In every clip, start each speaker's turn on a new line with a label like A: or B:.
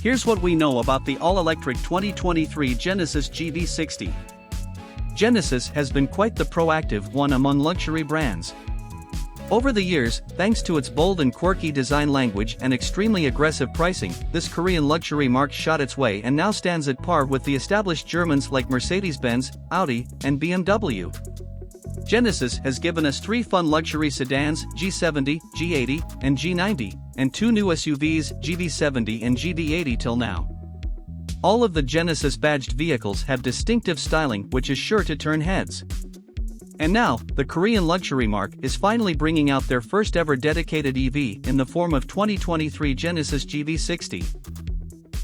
A: Here's what we know about the all-electric 2023 Genesis GV60. Genesis has been quite the proactive one among luxury brands. Over the years, thanks to its bold and quirky design language and extremely aggressive pricing, this Korean luxury marque shot its way and now stands at par with the established Germans like Mercedes-Benz, Audi, and BMW. Genesis has given us 3 fun luxury sedans, G70, G80, and G90, and 2 new SUVs, GV70 and GV80 till now. All of the Genesis badged vehicles have distinctive styling which is sure to turn heads. And now, the Korean luxury marque is finally bringing out their first ever dedicated EV in the form of 2023 Genesis GV60.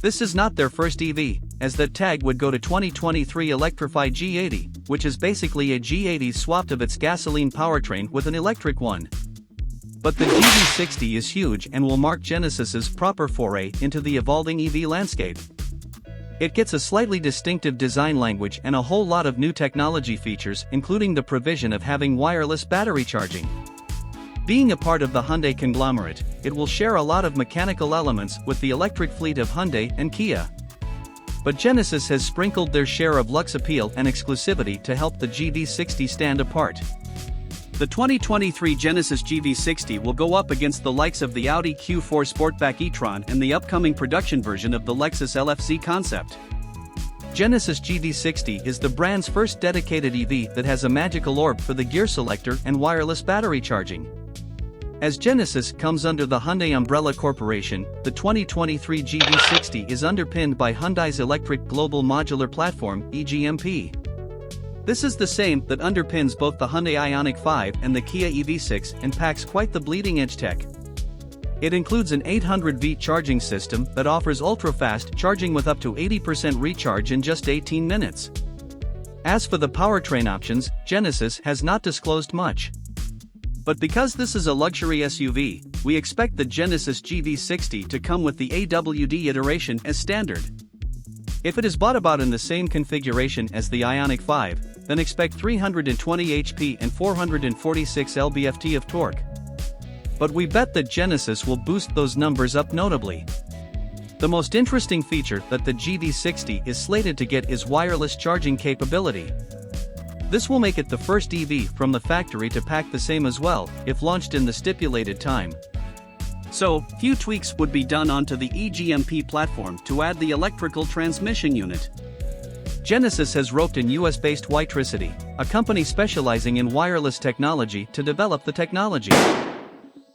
A: This is not their first EV, as that tag would go to 2023 Electrified G80, which is basically a G80 swapped of its gasoline powertrain with an electric one. But the GV60 is huge and will mark Genesis's proper foray into the evolving EV landscape. It gets a slightly distinctive design language and a whole lot of new technology features, including the provision of having wireless battery charging. Being a part of the Hyundai conglomerate, it will share a lot of mechanical elements with the electric fleet of Hyundai and Kia. But Genesis has sprinkled their share of luxe appeal and exclusivity to help the GV60 stand apart. The 2023 Genesis GV60 will go up against the likes of the Audi Q4 Sportback e-tron and the upcoming production version of the Lexus LFZ concept. Genesis GV60 is the brand's first dedicated EV that has a magical orb for the gear selector and wireless battery charging. As Genesis comes under the Hyundai Umbrella Corporation, the 2023 GV60 is underpinned by Hyundai's Electric Global Modular Platform (EGMP). This is the same that underpins both the Hyundai Ioniq 5 and the Kia EV6 and packs quite the bleeding-edge tech. It includes an 800V charging system that offers ultra-fast charging with up to 80% recharge in just 18 minutes. As for the powertrain options, Genesis has not disclosed much. But because this is a luxury SUV, we expect the Genesis GV60 to come with the AWD iteration as standard. If it is bought about in the same configuration as the Ioniq 5, then expect 320 HP and 446 lb-ft of torque. But we bet that Genesis will boost those numbers up notably. The most interesting feature that the GV60 is slated to get is wireless charging capability. This will make it the first EV from the factory to pack the same as well, if launched in the stipulated time. So, few tweaks would be done onto the EGMP platform to add the electrical transmission unit. Genesis has roped in US-based Witricity, a company specializing in wireless technology, to develop the technology.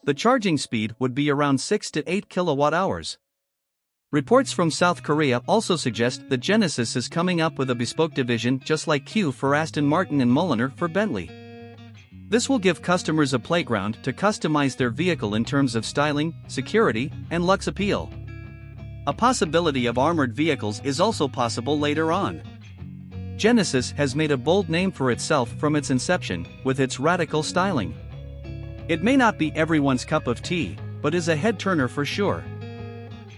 A: The charging speed would be around 6 to 8 kWh. Reports from South Korea also suggest that Genesis is coming up with a bespoke division just like Q for Aston Martin and Mulliner for Bentley. This will give customers a playground to customize their vehicle in terms of styling, security, and luxe appeal. A possibility of armored vehicles is also possible later on. Genesis has made a bold name for itself from its inception, with its radical styling. It may not be everyone's cup of tea, but is a head-turner for sure.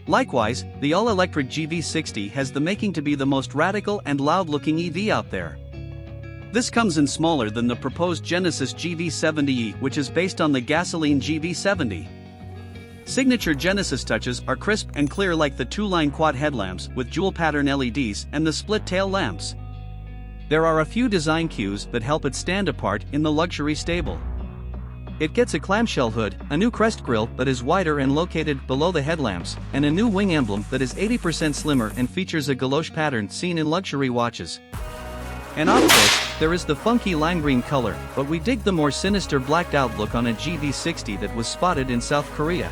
A: Likewise, the all-electric GV60 has the making to be the most radical and loud-looking EV out there. This comes in smaller than the proposed Genesis GV70e, which is based on the gasoline GV70. Signature Genesis touches are crisp and clear like the 2-line quad headlamps with dual-pattern LEDs and the split tail lamps. There are a few design cues that help it stand apart in the luxury stable. It gets a clamshell hood, a new crest grille that is wider and located below the headlamps, and a new wing emblem that is 80% slimmer and features a galoche pattern seen in luxury watches. And of course, there is the funky lime green color, but we dig the more sinister blacked-out look on a GV60 that was spotted in South Korea.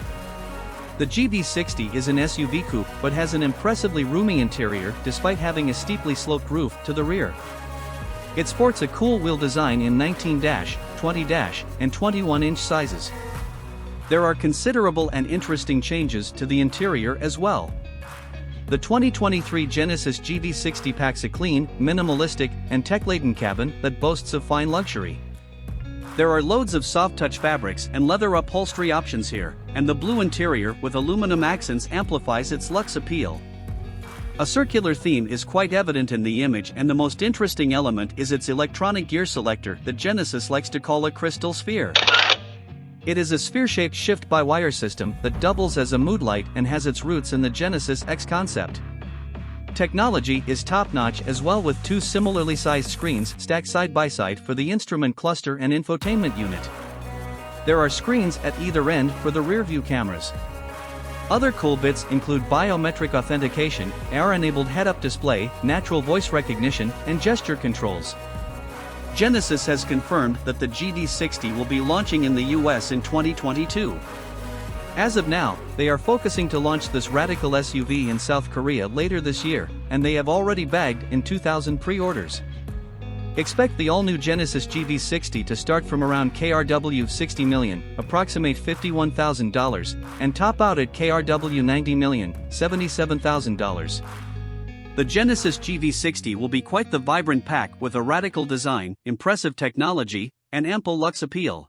A: The GV60 is an SUV coupe but has an impressively roomy interior despite having a steeply sloped roof to the rear. It sports a cool wheel design in 19-, 20-, and 21-inch sizes. There are considerable and interesting changes to the interior as well. The 2023 Genesis GV60 packs a clean, minimalistic, and tech-laden cabin that boasts of fine luxury. There are loads of soft-touch fabrics and leather upholstery options here, and the blue interior with aluminum accents amplifies its luxe appeal. A circular theme is quite evident in the image, and the most interesting element is its electronic gear selector that Genesis likes to call a crystal sphere. It is a sphere-shaped shift-by-wire system that doubles as a mood light and has its roots in the Genesis X concept. Technology is top-notch as well, with two similarly sized screens stacked side by side for the instrument cluster and infotainment unit. There are screens at either end for the rear-view cameras. Other cool bits include biometric authentication, AR-enabled head-up display, natural voice recognition, and gesture controls. Genesis has confirmed that the GV60 will be launching in the US in 2022. As of now, they are focusing to launch this radical SUV in South Korea later this year, and they have already bagged in 2,000 pre-orders. Expect the all-new Genesis GV60 to start from around KRW 60 million, approximate $51,000, and top out at KRW 90 million, $77,000. The Genesis GV60 will be quite the vibrant pack with a radical design, impressive technology, and ample luxe appeal.